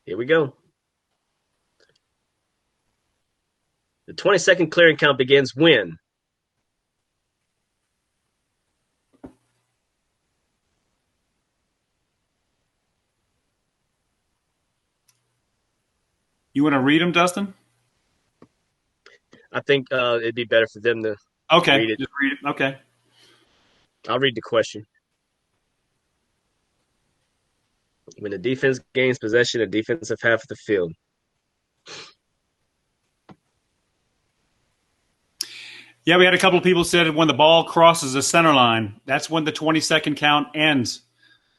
Here we go. The 20-second clearing count begins when? You want to read them, Dustin? I think it'd be better for them to read it. Just read it. Okay. I'll read the question. When the defense gains possession of the defensive half of the field. Yeah, we had a couple of people said when the ball crosses the center line, that's when the 20-second count ends.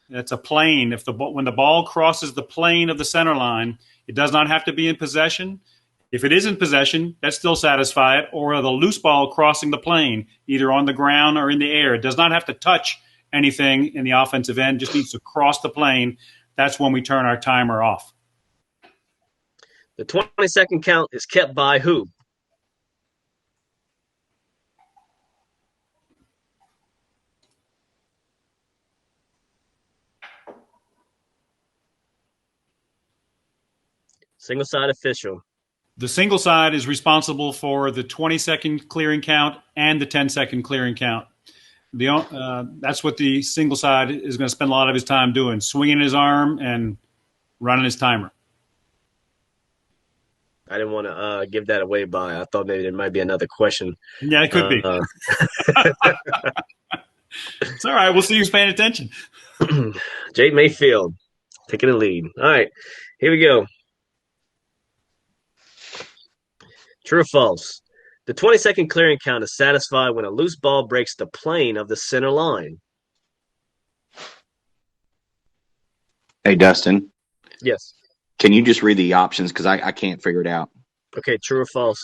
That's a plane. When the ball crosses the plane of the center line, it does not have to be in possession. If it is in possession, that still satisfy it. Or the loose ball crossing the plane, either on the ground or in the air. It does not have to touch anything in the offensive end, just needs to cross the plane. That's when we turn our timer off. The 20-second count is kept by who? Single side official. The single side is responsible for the 20-second clearing count and the 10-second clearing count. That's what the single side is going to spend a lot of his time doing, swinging his arm and running his timer. I didn't want to give that away I thought maybe there might be another question. Yeah, it could be. It's all right. We'll see who's paying attention. Jake Mayfield taking the lead. All right, here we go. True or false? The 20-second clearing count is satisfied when a loose ball breaks the plane of the center line. Hey, Dustin. Yes. Can you just read the options? Because I can't figure it out. Okay, true or false?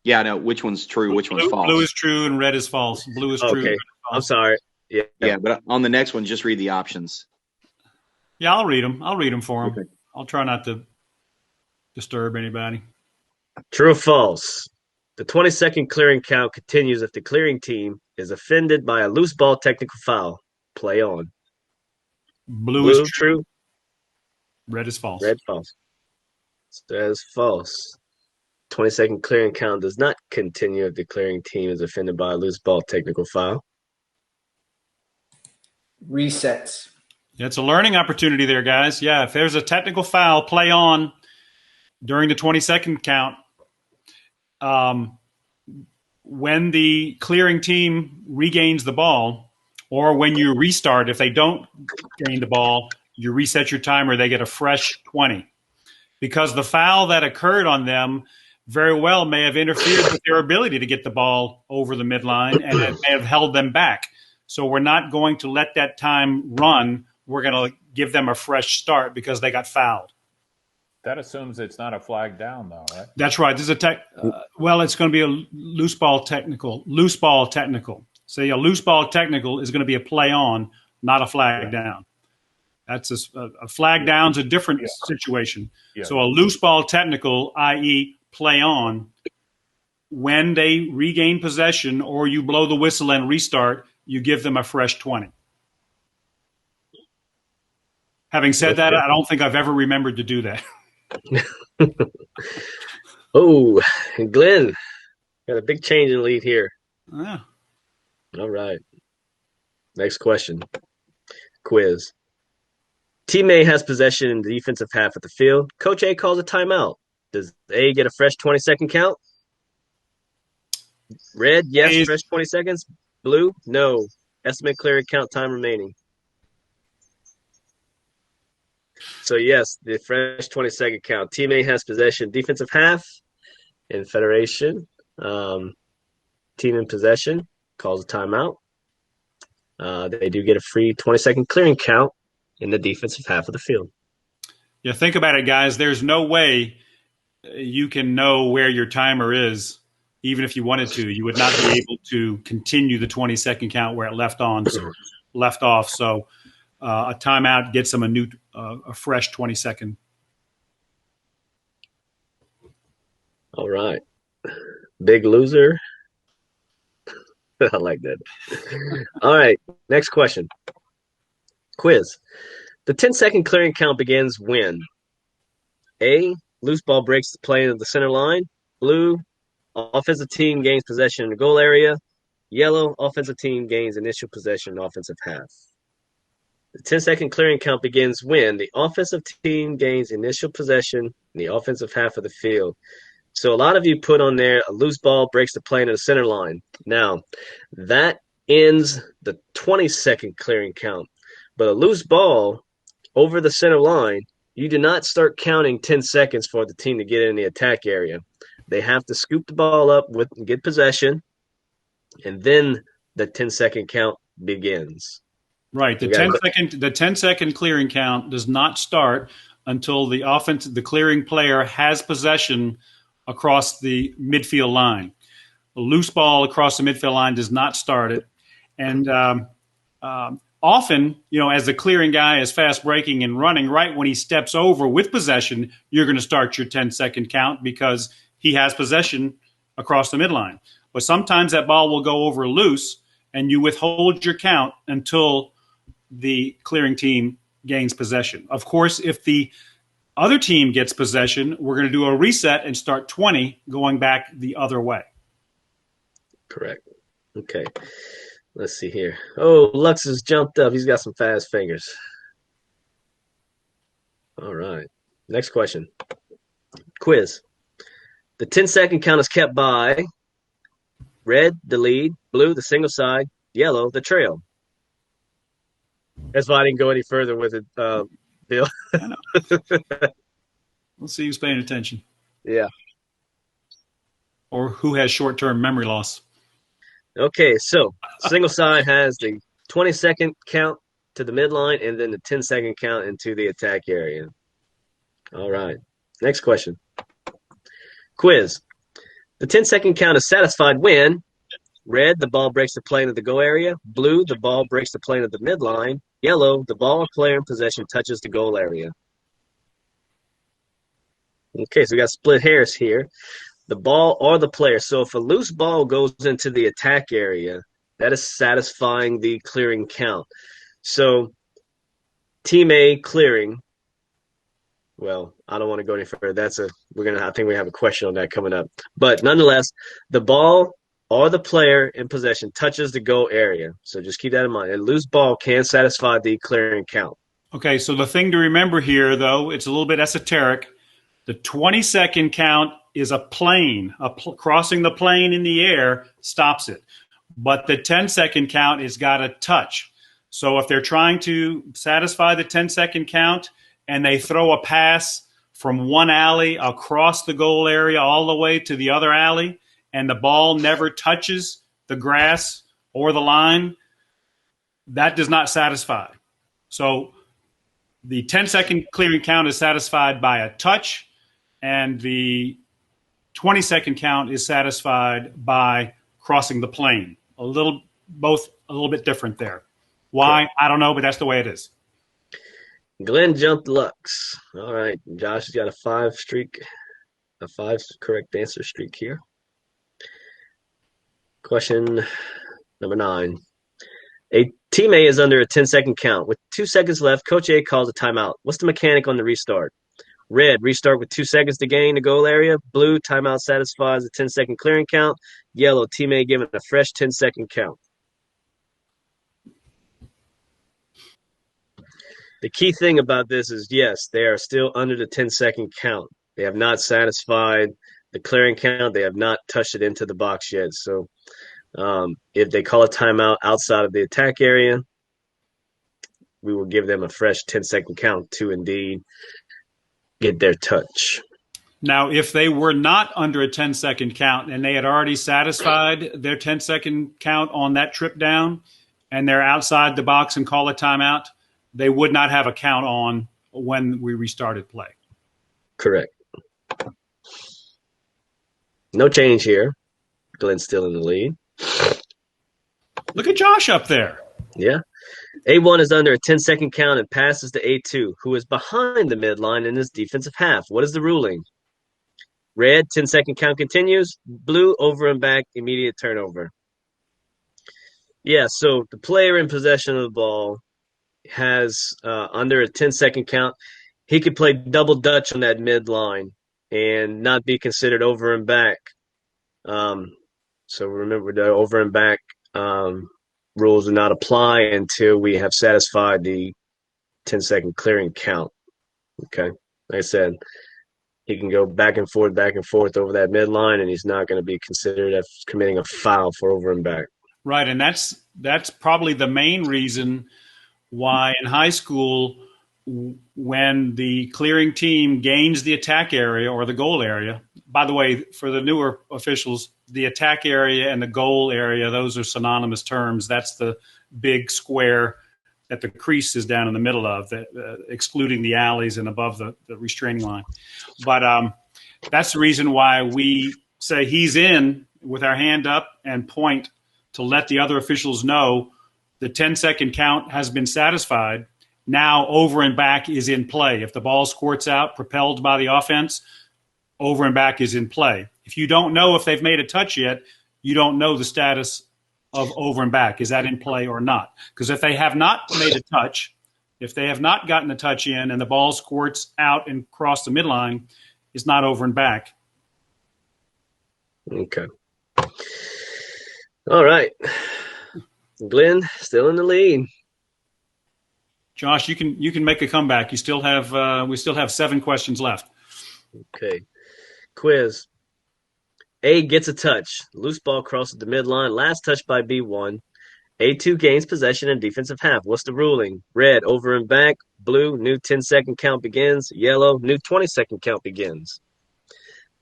Yeah, I know. Which one's true? Which one's false? Blue is true and red is false. Blue is true. Okay, Red is false. I'm sorry. Yeah, but on the next one, just read the options. Yeah, I'll read them. I'll read them for him. Okay. I'll try not to disturb anybody. True or false? The 20-second clearing count continues if the clearing team is offended by a loose ball technical foul. Play on. Blue is true. True. Red is false. Red false. That is false. 20-second clearing count does not continue if the clearing team is offended by a loose ball technical foul. Resets. Yeah, it's a learning opportunity there, guys. Yeah, if there's a technical foul, play on during the 20-second count. When the clearing team regains the ball, or when you restart, if they don't gain the ball, you reset your timer, they get a fresh 20. Because the foul that occurred on them very well may have interfered with their ability to get the ball over the midline, and it may have held them back. So we're not going to let that time run. We're going to give them a fresh start because they got fouled. That assumes it's not a flag down, though, right? That's right. This is well, it's going to be a loose ball technical. Loose ball technical. So a loose ball technical is going to be a play on, not a flag down. That's a flag down's a different situation. Yeah. So a loose ball technical, i.e., play on, when they regain possession or you blow the whistle and restart, you give them a fresh 20. Having said that, I don't think I've ever remembered to do that. Oh, Glenn, got a big change in lead here. Yeah. All right. Next question. Quiz. Team A has possession in the defensive half of the field. Coach A calls a timeout. Does A get a fresh 20-second count? Red, yes, fresh 20 seconds. Blue, no. Estimate clearing count time remaining. So, yes, the fresh 20-second count. Team A has possession. Defensive half in Federation. Team in possession calls a timeout. They do get a free 20-second clearing count in the defensive half of the field. Yeah, think about it, guys. There's no way you can know where your timer is, even if you wanted to. You would not be able to continue the 20-second count where it left off. So a timeout gets them a fresh 20-second. All right. Big loser. I like that. All right. Next question. Quiz. The 10-second clearing count begins when? A, loose ball breaks the plane of the center line. Blue, offensive team gains possession in the goal area. Yellow, offensive team gains initial possession in offensive half. The 10-second clearing count begins when the offensive team gains initial possession in the offensive half of the field. So a lot of you put on there a loose ball breaks the plane of the center line. Now, that ends the 20-second clearing count. But a loose ball over the center line, you do not start counting 10 seconds for the team to get in the attack area. They have to scoop the ball up with get possession, and then the 10-second count begins. Right. The 10-second clearing count does not start until the clearing player has possession across the midfield line. A loose ball across the midfield line does not start it. And often, as the clearing guy is fast breaking and running, right when he steps over with possession, you're going to start your 10-second count because he has possession across the midline. But sometimes that ball will go over loose, and you withhold your count until the clearing team gains possession. Of course, if the other team gets possession, we're going to do a reset and start 20 going back the other way. Correct. Okay. Let's see here. Oh, Lux has jumped up. He's got some fast fingers. All right. Next question. Quiz. The 10-second count is kept by red, the lead, blue, the single side, yellow, the trail. That's why I didn't go any further with it, Bill. I know. Let's see who's paying attention. Yeah. Or who has short-term memory loss. Okay, so single side has the 20-second count to the midline and then the 10-second count into the attack area. All right. Next question. Quiz. The 10-second count is satisfied when red, the ball breaks the plane of the go area. Blue, the ball breaks the plane of the midline. Yellow, the ball or player in possession touches the goal area. Okay, so we got split hairs here. The ball or the player. So if a loose ball goes into the attack area, that is satisfying the clearing count. So team A clearing. Well, I don't want to go any further. I think we have a question on that coming up. But nonetheless, the ball or the player in possession touches the goal area. So just keep that in mind. A loose ball can satisfy the clearing count. Okay, so the thing to remember here, though, it's a little bit esoteric. The 20-second count is a plane. Crossing the plane in the air stops it. But the 10-second count has got a touch. So if they're trying to satisfy the 10-second count and they throw a pass from one alley across the goal area all the way to the other alley, and the ball never touches the grass or the line, that does not satisfy. So the 10-second clearing count is satisfied by a touch, and the 20-second count is satisfied by crossing the plane. Both a little bit different there. Why? Correct. I don't know, but that's the way it is. Glenn jumped Lux. All right. Josh has got a 5 correct answer streak here. Question number 9. A team A is under a 10-second count. With 2 seconds left, Coach A calls a timeout. What's the mechanic on the restart? Red, restart with 2 seconds to gain the goal area. Blue, timeout satisfies the 10-second clearing count. Yellow, team A given a fresh 10-second count. The key thing about this is, yes, they are still under the 10-second count. They have not satisfied the clearing count. They have not touched it into the box yet. So if they call a timeout outside of the attack area, we will give them a fresh 10-second count to indeed get their touch. Now, if they were not under a 10-second count and they had already satisfied their 10-second count on that trip down and they're outside the box and call a timeout, they would not have a count on when we restarted play. Correct. No change here. Glenn's still in the lead. Look at Josh up there. Yeah. A1 is under a 10-second count and passes to A2, who is behind the midline in his defensive half. What is the ruling? Red, 10-second count continues. Blue, over and back, immediate turnover. Yeah, so the player in possession of the ball has under a 10-second count. he could play double dutch on that midline and not be considered over and back. So remember, the over and back rules do not apply until we have satisfied the 10-second clearing count. Okay. Like I said, he can go back and forth over that midline, and he's not going to be considered as committing a foul for over and back. Right, and that's probably the main reason why in high school, when the clearing team gains the attack area or the goal area. By the way, for the newer officials, the attack area and the goal area, those are synonymous terms. That's the big square that the crease is down in the middle of, excluding the alleys and above the restraining line. But that's the reason why we say he's in with our hand up and point to let the other officials know the 10-second count has been satisfied. Now over and back is in play. If the ball squirts out, propelled by the offense, over and back is in play. If you don't know if they've made a touch yet, you don't know the status of over and back. Is that in play or not? Because if they have not made a touch, if they have not gotten a touch in and the ball squirts out and across the midline, it's not over and back. Okay. All right. Glenn, still in the lead. Josh, you can make a comeback. You still have we still have 7 questions left. Okay. Quiz. A gets a touch. Loose ball crosses the midline. Last touch by B1. A2 gains possession in defensive half. What's the ruling? Red, over and back. Blue, new 10-second count begins. Yellow, new 20-second count begins.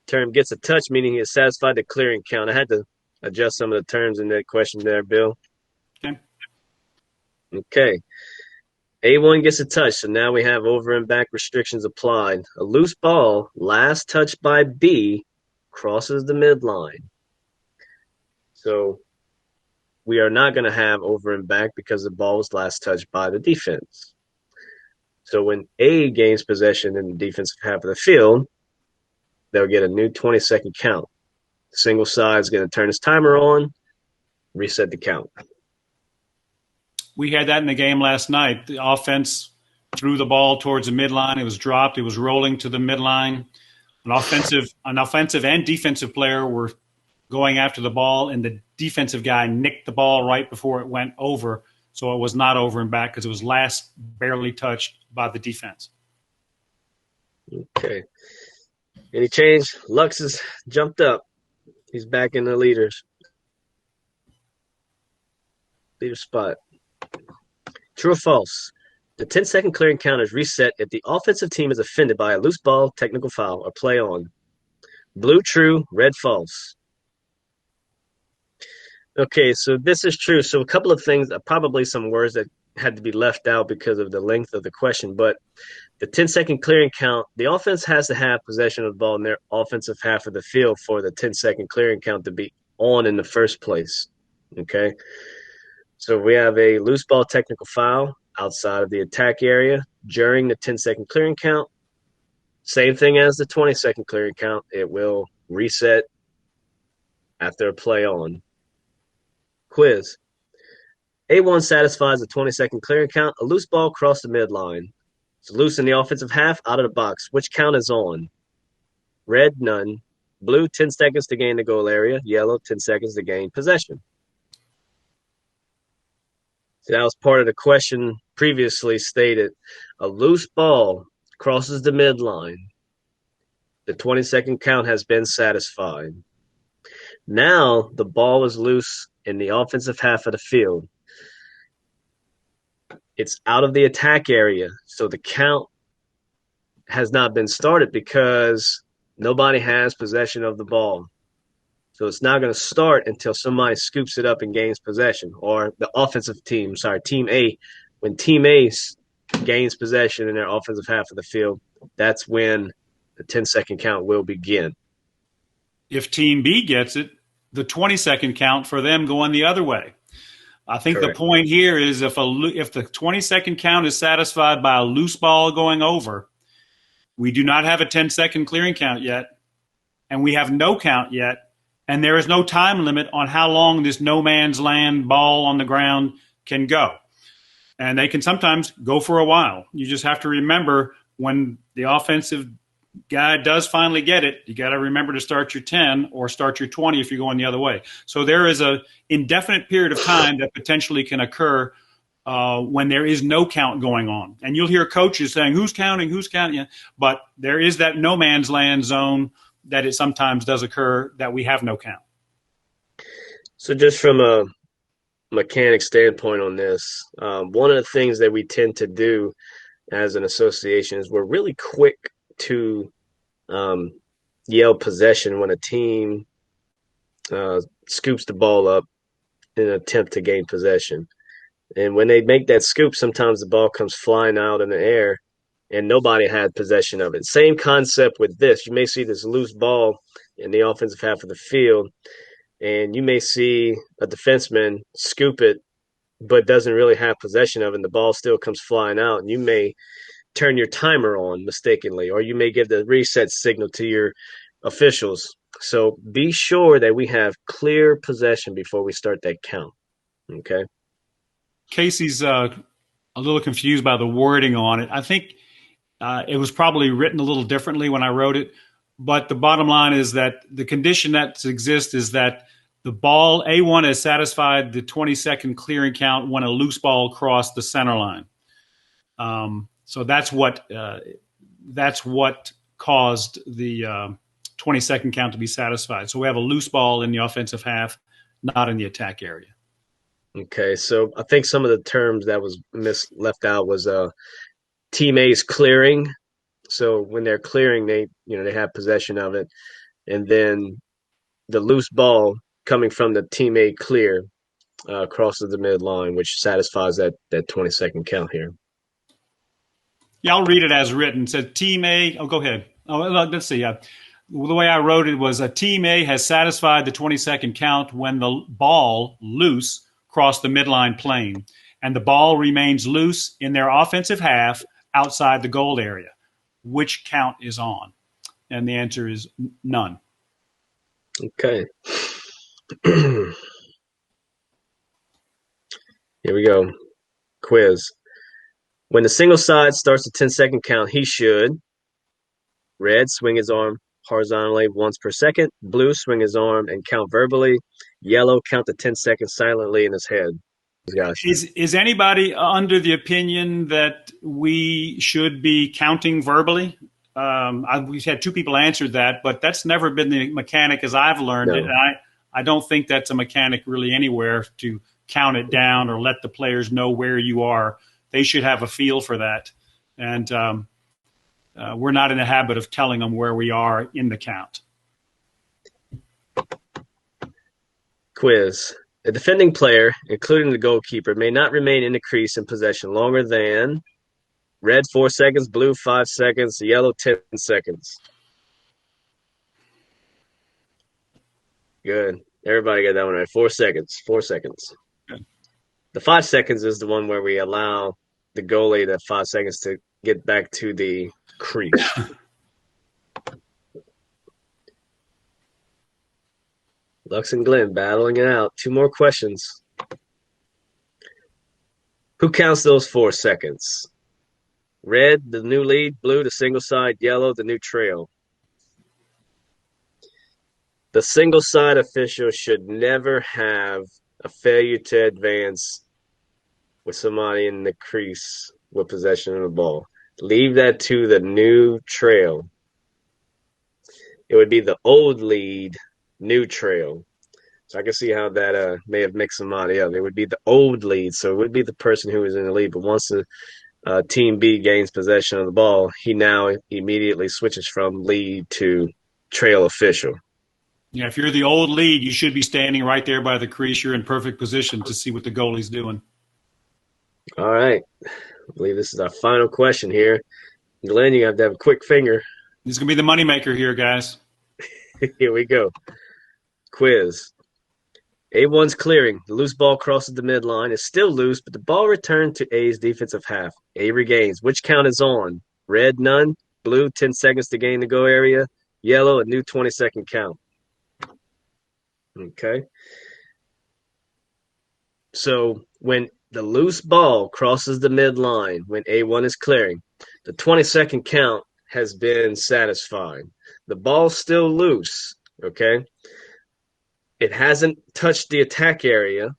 Term gets a touch, meaning he has satisfied the clearing count. I had to adjust some of the terms in that question there, Bill. Okay. A1 gets a touch, so now we have over and back restrictions applied. A loose ball, last touch by B, crosses the midline. So we are not going to have over and back because the ball was last touched by the defense. So when A gains possession in the defensive half of the field, they'll get a new 20-second count. The single side is going to turn his timer on, reset the count. We had that in the game last night. The offense threw the ball towards the midline. It was dropped. It was rolling to the midline. An offensive and defensive player were going after the ball, and the defensive guy nicked the ball right before it went over. So it was not over and back because it was last barely touched by the defense. Okay. Any change? Lux has jumped up. He's back in the leader spot. True or false? The 10-second clearing count is reset if the offensive team is offended by a loose ball, technical foul, or play on. Blue, true. Red, false. Okay, so this is true. So a couple of things, probably some words that had to be left out because of the length of the question, but the 10-second clearing count, the offense has to have possession of the ball in their offensive half of the field for the 10-second clearing count to be on in the first place. Okay? So we have a loose ball technical foul outside of the attack area during the 10-second clearing count. Same thing as the 20-second clearing count. It will reset after a play on. Quiz. A1 satisfies the 20-second clearing count. A loose ball crossed the midline. It's loose in the offensive half, out of the box. Which count is on? Red, none. Blue, 10 seconds to gain the goal area. Yellow, 10 seconds to gain possession. So that was part of the question previously stated. A loose ball crosses the midline. The 20-second count has been satisfied. Now the ball is loose in the offensive half of the field. It's out of the attack area, so the count has not been started because nobody has possession of the ball. So it's not going to start until somebody scoops it up and gains possession, or the offensive team, Team A. When Team A gains possession in their offensive half of the field, that's when the 10-second count will begin. If Team B gets it, the 20-second count for them going the other way. I think Correct. The point here is if the 20-second count is satisfied by a loose ball going over, we do not have a 10-second clearing count yet, and we have no count yet, and there is no time limit on how long this no man's land ball on the ground can go. And they can sometimes go for a while. You just have to remember when the offensive guy does finally get it, you got to remember to start your 10 or start your 20 if you're going the other way. So there is a indefinite period of time that potentially can occur when there is no count going on. And you'll hear coaches saying, who's counting? But there is that no man's land zone that it sometimes does occur that we have no count. So just from a mechanic standpoint on this, one of the things that we tend to do as an association is we're really quick to yell possession when a team scoops the ball up in an attempt to gain possession. And when they make that scoop, sometimes the ball comes flying out in the air and nobody had possession of it. Same concept with this. You may see this loose ball in the offensive half of the field, and you may see a defenseman scoop it, but doesn't really have possession of it, and the ball still comes flying out, and you may turn your timer on mistakenly, or you may give the reset signal to your officials. So be sure that we have clear possession before we start that count. Okay. Casey's a little confused by the wording on it. I think it was probably written a little differently when I wrote it, but the bottom line is that the condition that exists is that the ball A1 has satisfied the 20-second clearing count when a loose ball crossed the center line. So that's what caused the 20-second count to be satisfied. So we have a loose ball in the offensive half, not in the attack area. Okay, so I think some of the terms that was left out was teammates clearing. So when they're clearing, they have possession of it, and then the loose ball coming from the teammate clear crosses the midline, which satisfies that 20-second count here. Yeah, I'll read it as written. It says Team A. Oh, go ahead. Oh, let's see. The way I wrote it was Team A has satisfied the 20-second count when the ball loose crossed the midline plane, and the ball remains loose in their offensive half outside the goal area. Which count is on? And the answer is none. Okay. Here we go. Quiz. When the single side starts the 10-second count, he should red, swing his arm horizontally once per second, blue, swing his arm and count verbally, yellow, count the 10 seconds silently in his head. Gosh. Is anybody under the opinion that we should be counting verbally? We've had two people answer that, but that's never been the mechanic as I've learned it. And I don't think that's a mechanic really anywhere to count it down or let the players know where you are. They should have a feel for that. And we're not in the habit of telling them where we are in the count. Quiz. A defending player, including the goalkeeper, may not remain in the crease in possession longer than red 4 seconds, blue 5 seconds, yellow 10 seconds. Good. Everybody got that one right. 4 seconds. 4 seconds. Good. The 5 seconds is the one where we allow the goalie that 5 seconds to get back to the crease. Lux and Glenn battling it out. 2 more questions. Who counts those 4 seconds? Red, the new lead, blue, the single side, yellow, the new trail. The single side official should never have a failure to advance with somebody in the crease with possession of the ball. Leave that to the new trail. It would be the old lead, new trail. So I can see how that may have mixed somebody up. It would be the old lead, so it would be the person who was in the lead. But once the Team B gains possession of the ball, he now immediately switches from lead to trail official. Yeah, if you're the old lead, you should be standing right there by the crease. You're in perfect position to see what the goalie's doing. All right. I believe this is our final question here. Glenn, you have to have a quick finger. This is going to be the moneymaker here, guys. Here we go. Quiz. A1's clearing. The loose ball crosses the midline. It's still loose, but the ball returned to A's defensive half. A regains. Which count is on? Red, none. Blue, 10 seconds to gain the go area. Yellow, a new 20-second count. Okay. So when the loose ball crosses the midline, when A1 is clearing, the 20-second count has been satisfied. The ball's still loose, okay? It hasn't touched the attack area,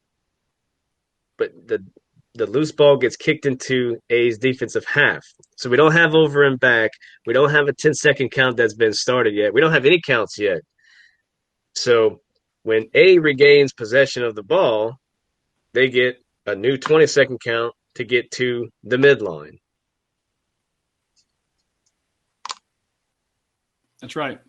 but the loose ball gets kicked into A's defensive half. So we don't have over and back. We don't have a 10-second count that's been started yet. We don't have any counts yet. So when A regains possession of the ball, they get a new 20-second count to get to the midline. That's right.